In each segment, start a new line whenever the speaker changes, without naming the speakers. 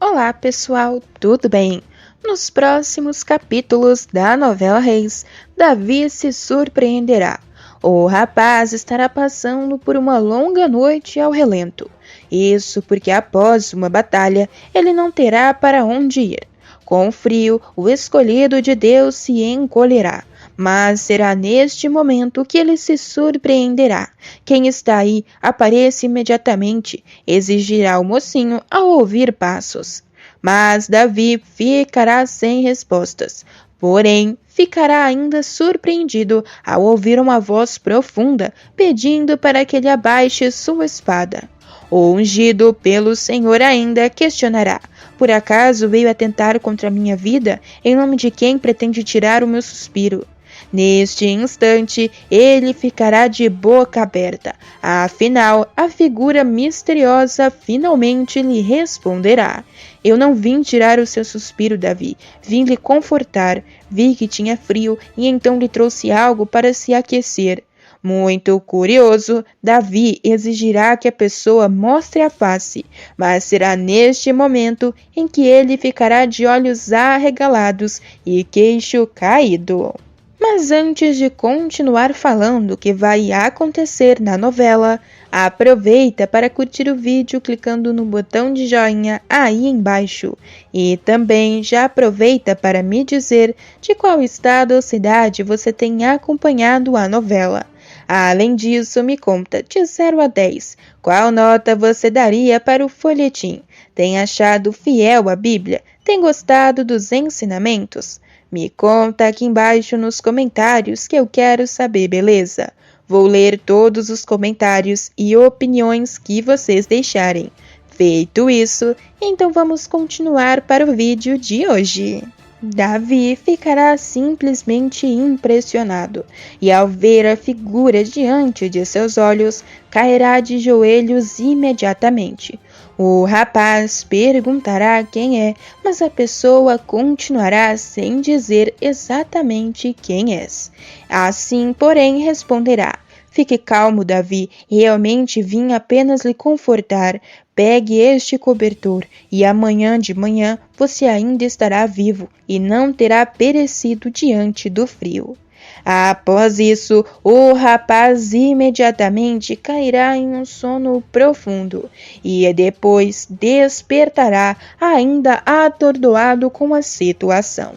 Olá pessoal, tudo bem? Nos próximos capítulos da novela Reis, Davi se surpreenderá. O rapaz estará passando por uma longa noite ao relento. Isso porque após uma batalha, ele não terá para onde ir. Com frio, o escolhido de Deus se encolherá. Mas será neste momento que ele se surpreenderá. Quem está aí, apareça imediatamente, exigirá o mocinho ao ouvir passos. Mas Davi ficará sem respostas. Porém, ficará ainda surpreendido ao ouvir uma voz profunda pedindo para que ele abaixe sua espada. O ungido pelo Senhor ainda questionará: por acaso veio atentar contra a minha vida? Em nome de quem pretende tirar o meu suspiro? Neste instante, ele ficará de boca aberta. Afinal, a figura misteriosa finalmente lhe responderá: eu não vim tirar o seu suspiro, Davi. Vim lhe confortar. Vi que tinha frio e então lhe trouxe algo para se aquecer. Muito curioso, Davi exigirá que a pessoa mostre a face, mas será neste momento em que ele ficará de olhos arregalados e queixo caído. Mas antes de continuar falando o que vai acontecer na novela, aproveita para curtir o vídeo clicando no botão de joinha aí embaixo e também já aproveita para me dizer de qual estado ou cidade você tem acompanhado a novela. Além disso, me conta, de 0 a 10, qual nota você daria para o folhetim? Tem achado fiel a Bíblia? Tem gostado dos ensinamentos? Me conta aqui embaixo nos comentários que eu quero saber, beleza? Vou ler todos os comentários e opiniões que vocês deixarem. Feito isso, então vamos continuar para o vídeo de hoje. Davi ficará simplesmente impressionado, e ao ver a figura diante de seus olhos, cairá de joelhos imediatamente. O rapaz perguntará quem é, mas a pessoa continuará sem dizer exatamente quem és. Assim, porém, responderá: fique calmo, Davi, realmente vim apenas lhe confortar. Pegue este cobertor e amanhã de manhã você ainda estará vivo e não terá perecido diante do frio. Após isso, o rapaz imediatamente cairá em um sono profundo e depois despertará ainda atordoado com a situação.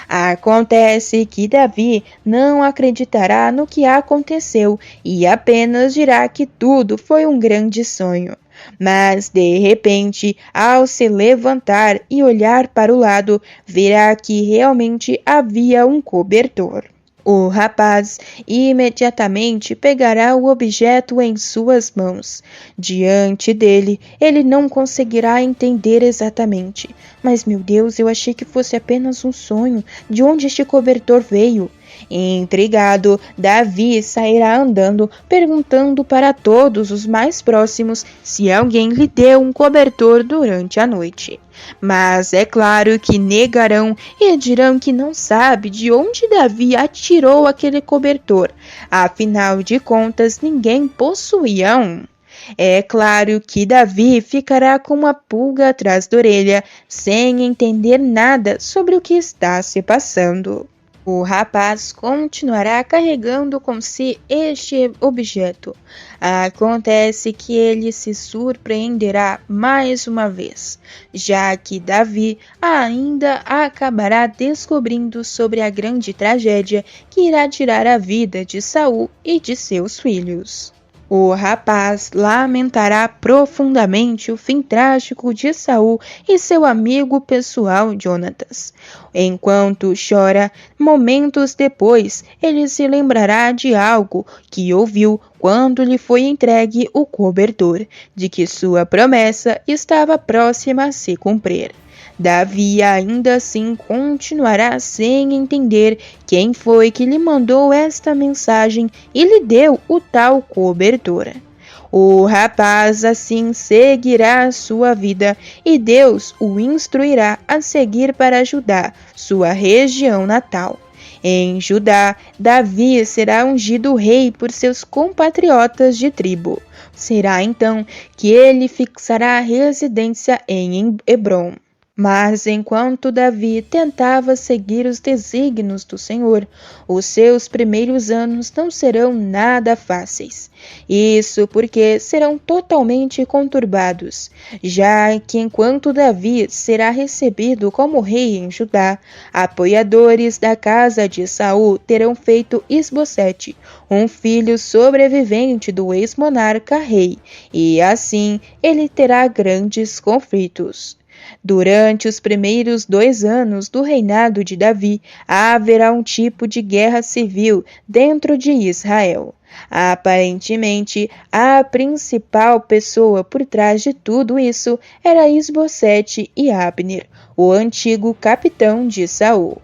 Acontece que Davi não acreditará no que aconteceu e apenas dirá que tudo foi um grande sonho. Mas, de repente, ao se levantar e olhar para o lado, verá que realmente havia um cobertor. O rapaz imediatamente pegará o objeto em suas mãos. Diante dele, ele não conseguirá entender exatamente. Mas, meu Deus, eu achei que fosse apenas um sonho. De onde este cobertor veio? Intrigado, Davi sairá andando, perguntando para todos os mais próximos se alguém lhe deu um cobertor durante a noite. Mas é claro que negarão e dirão que não sabe de onde Davi atirou aquele cobertor. Afinal de contas, ninguém possuía um. É claro que Davi ficará com uma pulga atrás da orelha, sem entender nada sobre o que está se passando. O rapaz continuará carregando com si este objeto. Acontece que ele se surpreenderá mais uma vez, já que Davi ainda acabará descobrindo sobre a grande tragédia que irá tirar a vida de Saul e de seus filhos. O rapaz lamentará profundamente o fim trágico de Saul e seu amigo pessoal Jonatas. Enquanto chora, momentos depois, ele se lembrará de algo que ouviu quando lhe foi entregue o cobertor, de que sua promessa estava próxima a se cumprir. Davi ainda assim continuará sem entender quem foi que lhe mandou esta mensagem e lhe deu o tal cobertor. O rapaz assim seguirá sua vida e Deus o instruirá a seguir para Judá, sua região natal. Em Judá, Davi será ungido rei por seus compatriotas de tribo. Será então que ele fixará residência em Hebrom. Mas enquanto Davi tentava seguir os desígnios do Senhor, os seus primeiros anos não serão nada fáceis. Isso porque serão totalmente conturbados, já que enquanto Davi será recebido como rei em Judá, apoiadores da casa de Saul terão feito Isbosete, um filho sobrevivente do ex-monarca rei, e assim ele terá grandes conflitos. Durante os primeiros 2 anos do reinado de Davi, haverá um tipo de guerra civil dentro de Israel. Aparentemente, a principal pessoa por trás de tudo isso era Isbosete e Abner, o antigo capitão de Saul.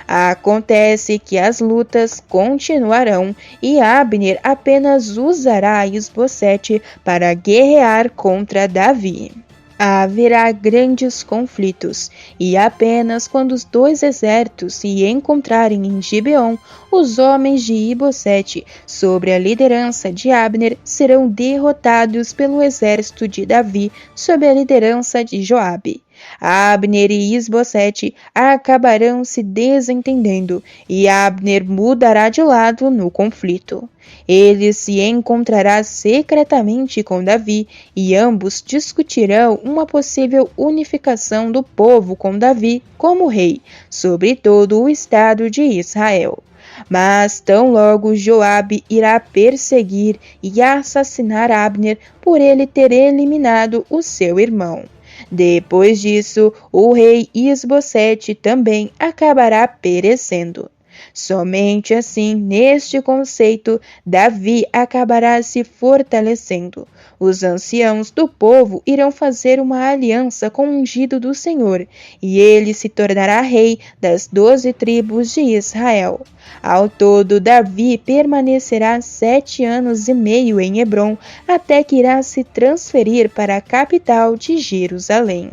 Acontece que as lutas continuarão e Abner apenas usará Isbosete para guerrear contra Davi. Haverá grandes conflitos, e apenas quando os 2 exércitos se encontrarem em Gibeon, os homens de Ibosete, sob a liderança de Abner, serão derrotados pelo exército de Davi, sob a liderança de Joabe. Abner e Isbosete acabarão se desentendendo e Abner mudará de lado no conflito. Ele se encontrará secretamente com Davi e ambos discutirão uma possível unificação do povo com Davi como rei sobre todo o estado de Israel. Mas tão logo Joabe irá perseguir e assassinar Abner por ele ter eliminado o seu irmão. Depois disso, o rei Isbosete também acabará perecendo. Somente assim, neste conceito, Davi acabará se fortalecendo. Os anciãos do povo irão fazer uma aliança com o ungido do Senhor, e ele se tornará rei das 12 tribos de Israel. Ao todo, Davi permanecerá 7 anos e meio em Hebrom, até que irá se transferir para a capital de Jerusalém.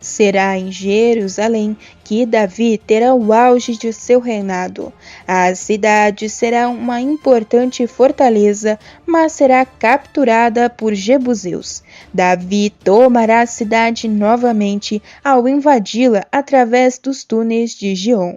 Será em Jerusalém que Davi terá o auge de seu reinado. A cidade será uma importante fortaleza, mas será capturada por jebuseus. Davi tomará a cidade novamente ao invadi-la através dos túneis de Gion.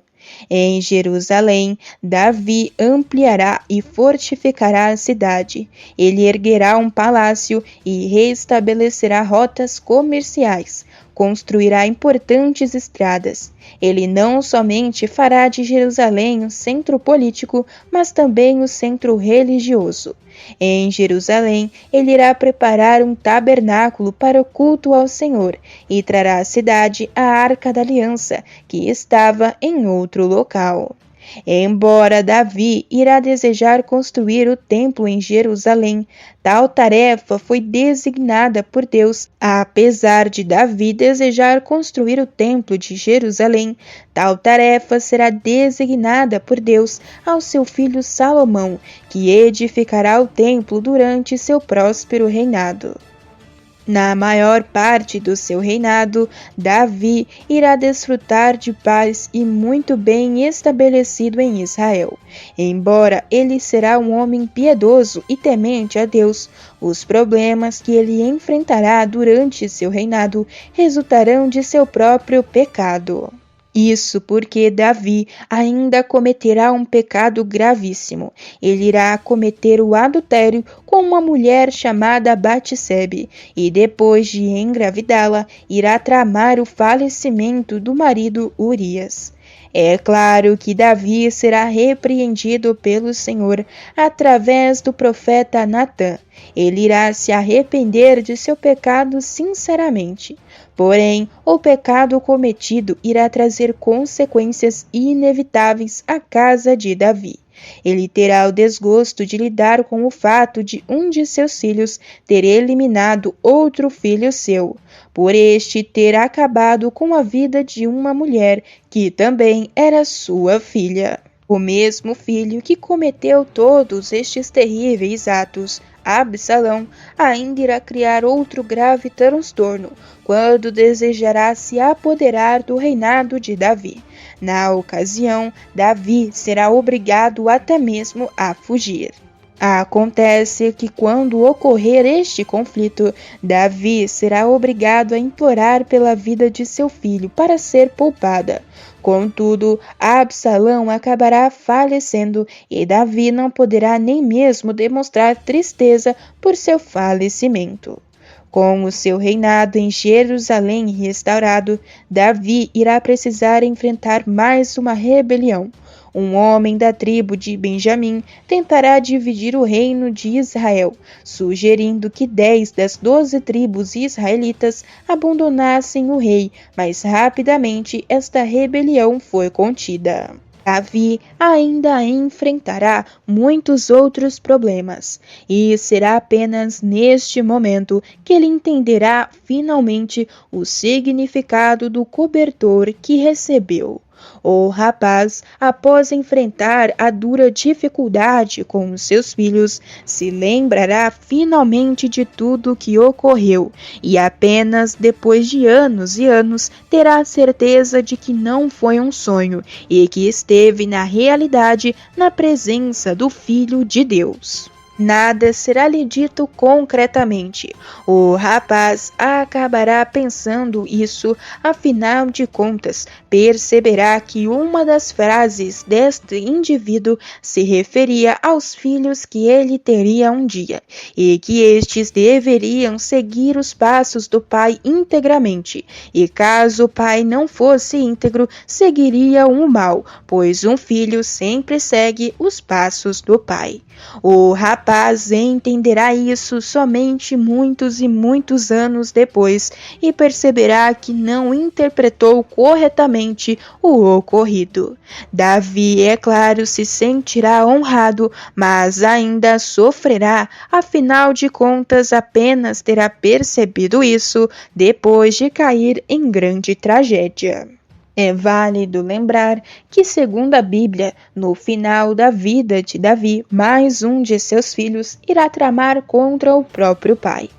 Em Jerusalém, Davi ampliará e fortificará a cidade. Ele erguerá um palácio e restabelecerá rotas comerciais. Construirá importantes estradas. Ele não somente fará de Jerusalém um centro político, mas também um centro religioso. Em Jerusalém, ele irá preparar um tabernáculo para o culto ao Senhor e trará à cidade a Arca da Aliança, que estava em outro local. Embora Davi irá desejar construir o templo em Jerusalém, tal tarefa foi designada por Deus. Apesar de Davi desejar construir o templo de Jerusalém, tal tarefa será designada por Deus ao seu filho Salomão, que edificará o templo durante seu próspero reinado. Na maior parte do seu reinado, Davi irá desfrutar de paz e muito bem estabelecido em Israel. Embora ele será um homem piedoso e temente a Deus, os problemas que ele enfrentará durante seu reinado resultarão de seu próprio pecado. Isso porque Davi ainda cometerá um pecado gravíssimo. Ele irá cometer o adultério com uma mulher chamada Batsebe e depois de engravidá-la, irá tramar o falecimento do marido Urias. É claro que Davi será repreendido pelo Senhor através do profeta Natã. Ele irá se arrepender de seu pecado sinceramente. Porém, o pecado cometido irá trazer consequências inevitáveis à casa de Davi. Ele terá o desgosto de lidar com o fato de um de seus filhos ter eliminado outro filho seu, por este ter acabado com a vida de uma mulher que também era sua filha. O mesmo filho que cometeu todos estes terríveis atos, Absalão, ainda irá criar outro grave transtorno, quando desejará se apoderar do reinado de Davi. Na ocasião, Davi será obrigado até mesmo a fugir. Acontece que quando ocorrer este conflito, Davi será obrigado a implorar pela vida de seu filho para ser poupada. Contudo, Absalão acabará falecendo e Davi não poderá nem mesmo demonstrar tristeza por seu falecimento. Com o seu reinado em Jerusalém restaurado, Davi irá precisar enfrentar mais uma rebelião. Um homem da tribo de Benjamim tentará dividir o reino de Israel, sugerindo que 10 das 12 tribos israelitas abandonassem o rei, mas rapidamente esta rebelião foi contida. Davi ainda enfrentará muitos outros problemas, e será apenas neste momento que ele entenderá finalmente o significado do cobertor que recebeu. O rapaz, após enfrentar a dura dificuldade com os seus filhos, se lembrará finalmente de tudo o que ocorreu e apenas depois de anos e anos terá certeza de que não foi um sonho e que esteve na realidade na presença do Filho de Deus. Nada será lhe dito concretamente. O rapaz acabará pensando isso, afinal de contas, perceberá que uma das frases deste indivíduo se referia aos filhos que ele teria um dia, e que estes deveriam seguir os passos do pai integramente, e caso o pai não fosse íntegro, seguiria o mal, pois um filho sempre segue os passos do pai. O rapaz entenderá isso somente muitos e muitos anos depois e perceberá que não interpretou corretamente o ocorrido. Davi, é claro, se sentirá honrado, mas ainda sofrerá, afinal de contas apenas terá percebido isso depois de cair em grande tragédia. É válido lembrar que, segundo a Bíblia, no final da vida de Davi, mais um de seus filhos irá tramar contra o próprio pai.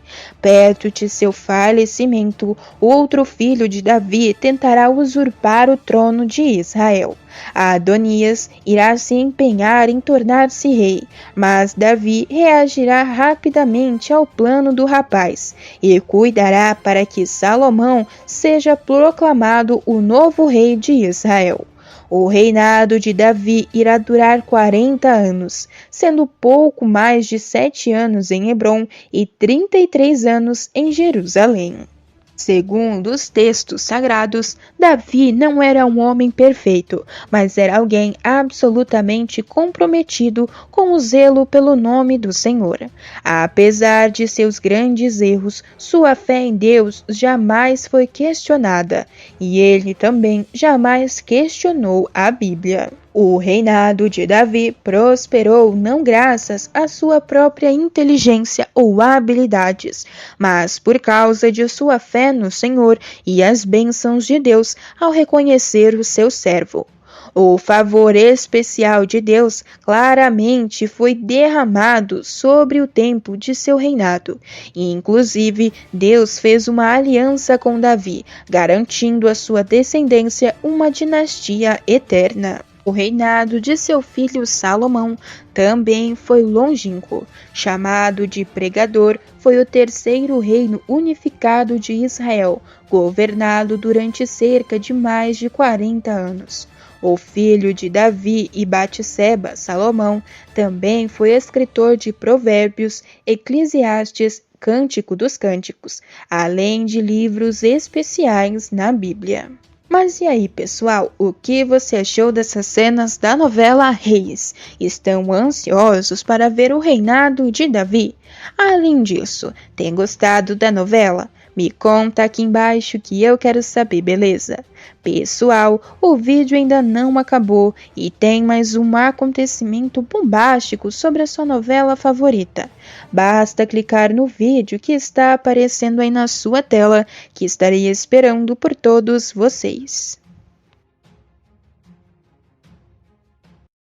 Perto de seu falecimento, outro filho de Davi tentará usurpar o trono de Israel. Adonias irá se empenhar em tornar-se rei, mas Davi reagirá rapidamente ao plano do rapaz e cuidará para que Salomão seja proclamado o novo rei de Israel. O reinado de Davi irá durar 40 anos, sendo pouco mais de 7 anos em Hebrom e 33 anos em Jerusalém. Segundo os textos sagrados, Davi não era um homem perfeito, mas era alguém absolutamente comprometido com o zelo pelo nome do Senhor. Apesar de seus grandes erros, sua fé em Deus jamais foi questionada, e ele também jamais questionou a Bíblia. O reinado de Davi prosperou não graças à sua própria inteligência ou habilidades, mas por causa de sua fé no Senhor e as bênçãos de Deus ao reconhecer o seu servo. O favor especial de Deus claramente foi derramado sobre o tempo de seu reinado, e inclusive Deus fez uma aliança com Davi, garantindo à sua descendência uma dinastia eterna. O reinado de seu filho Salomão também foi longínquo. Chamado de pregador, foi o terceiro reino unificado de Israel, governado durante cerca de mais de 40 anos. O filho de Davi e Batseba, Salomão, também foi escritor de Provérbios, Eclesiastes, Cântico dos Cânticos, além de livros especiais na Bíblia. Mas e aí, pessoal, o que você achou dessas cenas da novela Reis? Estão ansiosos para ver o reinado de Davi? Além disso, tem gostado da novela? Me conta aqui embaixo que eu quero saber, beleza? Pessoal, o vídeo ainda não acabou e tem mais um acontecimento bombástico sobre a sua novela favorita. Basta clicar no vídeo que está aparecendo aí na sua tela, que estarei esperando por todos vocês.